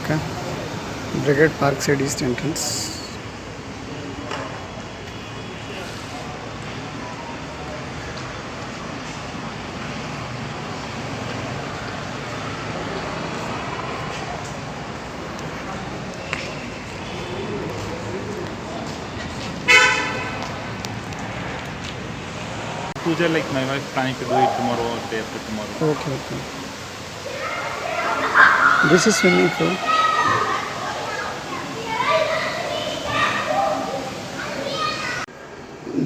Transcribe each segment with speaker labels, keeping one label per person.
Speaker 1: 2Bhk Brigade Parkside East entrance.
Speaker 2: Puja, like my wife planning to do it tomorrow or day after tomorrow.
Speaker 1: Okay. This is swimming pool.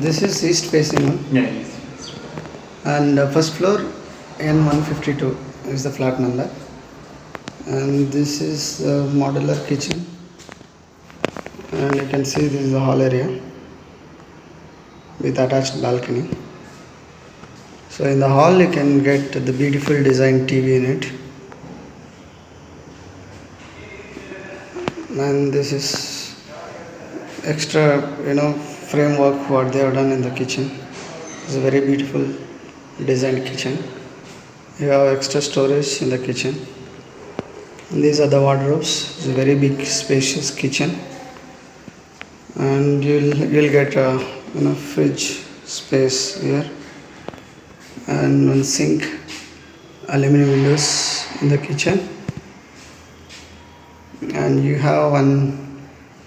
Speaker 1: This is east facing one.
Speaker 2: Yeah, yes.
Speaker 1: And first floor N152 is the flat number. And this is the modular kitchen. And you can see this is the hall area with attached balcony. So in the hall you can get the beautiful design TV in it. And this is extra framework what they have done in the kitchen. It's a very beautiful designed kitchen. You have extra storage in the kitchen. And these are the wardrobes. It's a very big spacious kitchen. And you'll get a fridge space here. And one sink, aluminum windows in the kitchen. And you have one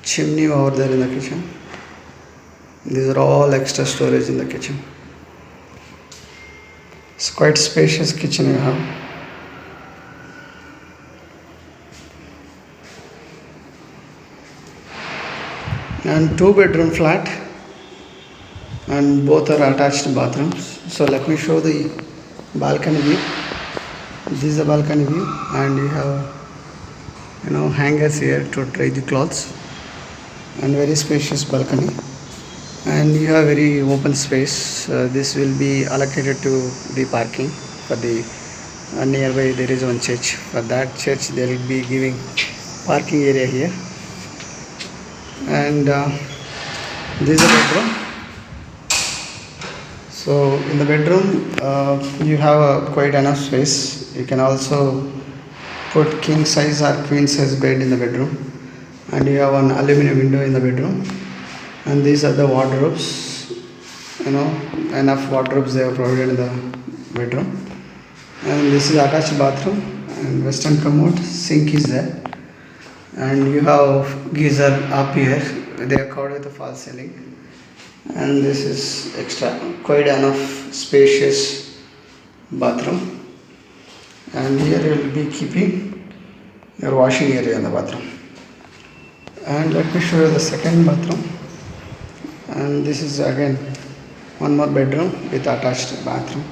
Speaker 1: chimney over there in the kitchen. These are all extra storage in the kitchen. It's quite spacious kitchen you have. And 2-bedroom flat, and both are attached bathrooms. So let me show the balcony view. This is the balcony view, and you have hangers here to dry the clothes, and very spacious balcony. And you have very open space. This will be allocated to the parking for the nearby. There is one church. For that church they will be giving parking area here. And this is a bedroom. So in the bedroom you have quite enough space. You can also put king size or queen size bed in the bedroom. And you have an aluminum window in the bedroom. And these are the wardrobes. Enough wardrobes they have provided in the bedroom. And this is attached bathroom and western commode. Sink is there. And you have geyser up here. They are covered with a false ceiling. And this is extra, quite enough spacious bathroom. And here you will be keeping your washing area in the bathroom. And let me show you the second bathroom. And this is again one more bedroom with attached bathroom.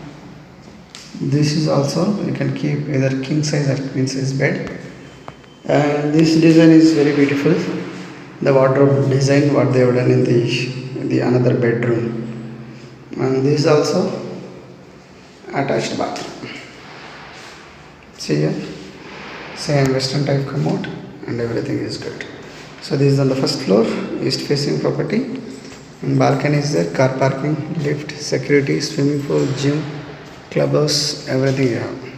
Speaker 1: This is also, you can keep either king size or queen size bed. And this design is very beautiful. The wardrobe design what they have done in the another bedroom. And this is also attached bathroom. See here, same western type commode, and everything is good. So this is on the first floor, east facing property. And balcony is there, car parking, lift, security, swimming pool, gym, clubhouse, everything you have.